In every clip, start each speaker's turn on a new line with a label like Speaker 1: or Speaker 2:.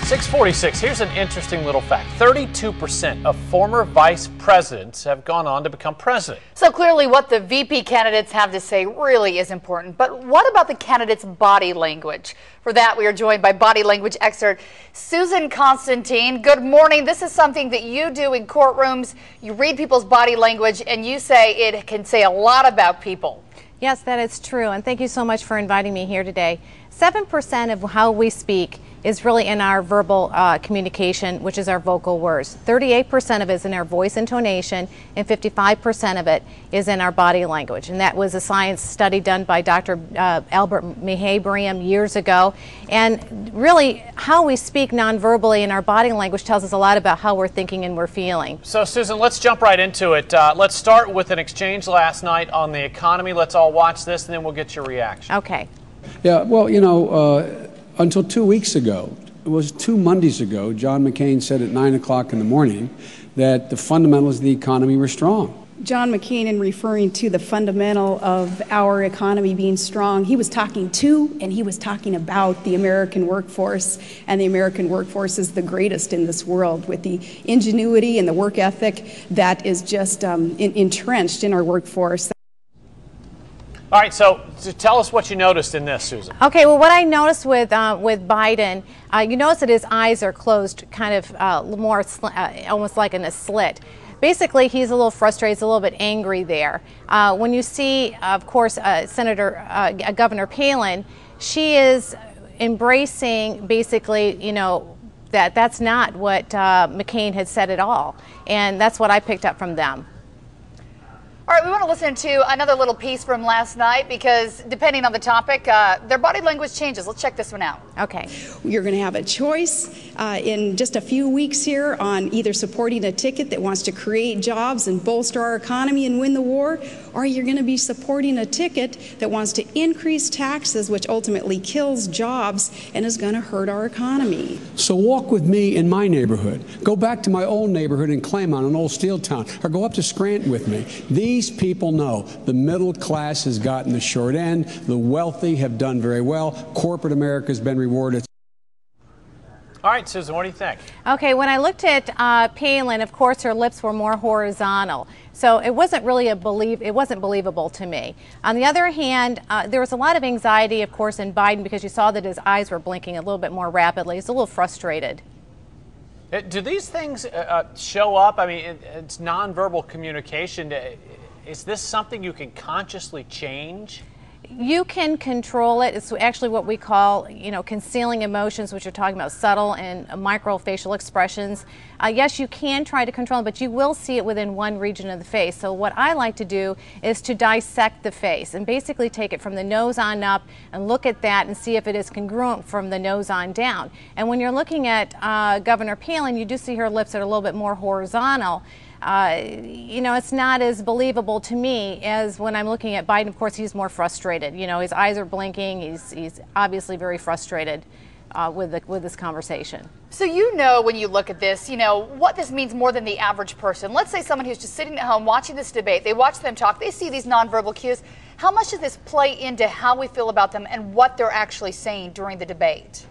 Speaker 1: 646. Here's an interesting little fact. 32% of former vice presidents have gone on to become president.
Speaker 2: So clearly what the VP candidates have to say really is important. But what about the candidates' body language? For that, we are joined by body language expert Susan Constantine. Good morning. This is something that you do in courtrooms. You read people's body language and you say it can say a lot about people.
Speaker 3: Yes, that is true. And thank you so much for inviting me here today. 7% of how we speak is really in our verbal communication, which is our vocal words. 38% of it is in our voice intonation, and 55% of it is in our body language. And that was a science study done by Dr. Albert Mehrabian years ago. And really, how we speak non-verbally in our body language tells us a lot about how we're thinking and we're feeling.
Speaker 1: So, Susan, let's jump right into it. Let's start with an exchange last night on the economy. Let's all watch this, and then we'll get your reaction.
Speaker 3: Okay.
Speaker 4: Yeah, well, you know, until 2 weeks ago, it was 2 Mondays ago, John McCain said at 9 o'clock in the morning that the fundamentals of the economy were strong.
Speaker 5: John McCain, in referring to the fundamental of our economy being strong, he was talking to and he was talking about the American workforce, and the American workforce is the greatest in this world, with the ingenuity and the work ethic that is just entrenched in our workforce.
Speaker 1: All right, so tell us what you noticed in this, Susan.
Speaker 3: Okay, well, what I noticed with Biden, you notice that his eyes are closed, kind of more almost like in a slit. Basically, he's a little frustrated, he's a little bit angry there. When you see, of course, Governor Palin, she is embracing basically, you know, that's not what McCain had said at all, and that's what I picked up from them.
Speaker 2: All right, we want to listen to another little piece from last night because depending on the topic, their body language changes. Let's check this one out.
Speaker 3: Okay.
Speaker 5: You're going to have a choice in just a few weeks here on either supporting a ticket that wants to create jobs and bolster our economy and win the war, or you're going to be supporting a ticket that wants to increase taxes, which ultimately kills jobs and is going to hurt our economy.
Speaker 4: So walk with me in my neighborhood. Go back to my old neighborhood in Claymont, an old steel town, or go up to Scranton with me. These people know the middle class has gotten the short end. The wealthy have done very well. Corporate America has been rewarded.
Speaker 1: All right, Susan, what do you think?
Speaker 3: Okay, when I looked at Palin, of course, her lips were more horizontal, so it wasn't really it wasn't believable to me. On the other hand, there was a lot of anxiety, of course, in Biden because you saw that his eyes were blinking a little bit more rapidly. He's a little frustrated.
Speaker 1: Do these things show up? I mean, it's nonverbal communication. Is this something you can consciously change?
Speaker 3: You can control it. It's actually what we call, you know, concealing emotions, which are talking about subtle and micro facial expressions. Yes, you can try to control it, but you will see it within one region of the face. So what I like to do is to dissect the face and basically take it from the nose on up and look at that and see if it is congruent from the nose on down. And when you're looking at Governor Palin, you do see her lips that are a little bit more horizontal. You know, it's not as believable to me as when I'm looking at Biden. Of course, he's more frustrated. You know, his eyes are blinking. He's obviously very frustrated with this conversation.
Speaker 2: So you know, when you look at this, you know, what this means more than the average person. Let's say someone who's just sitting at home watching this debate, they watch them talk, they see these nonverbal cues. How much does this play into how we feel about them and what they're actually saying during the debate?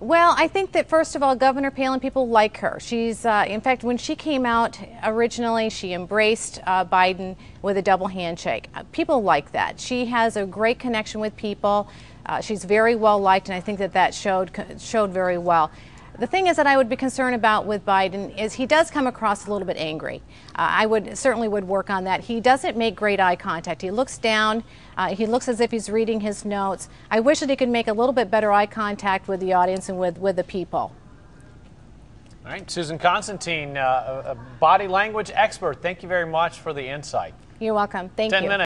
Speaker 3: Well, I think that, first of all, Governor Palin, people like her. She's, in fact, when she came out originally, she embraced Biden with a double handshake. People like that. She has a great connection with people. She's very well liked, and I think that showed very well. The thing is that I would be concerned about with Biden is he does come across a little bit angry. I certainly would work on that. He doesn't make great eye contact. He looks down. He looks as if he's reading his notes. I wish that he could make a little bit better eye contact with the audience and with the people.
Speaker 1: All right, Susan Constantine, a body language expert. Thank you very much for the insight.
Speaker 3: You're welcome. Thank you.
Speaker 1: 10 minutes.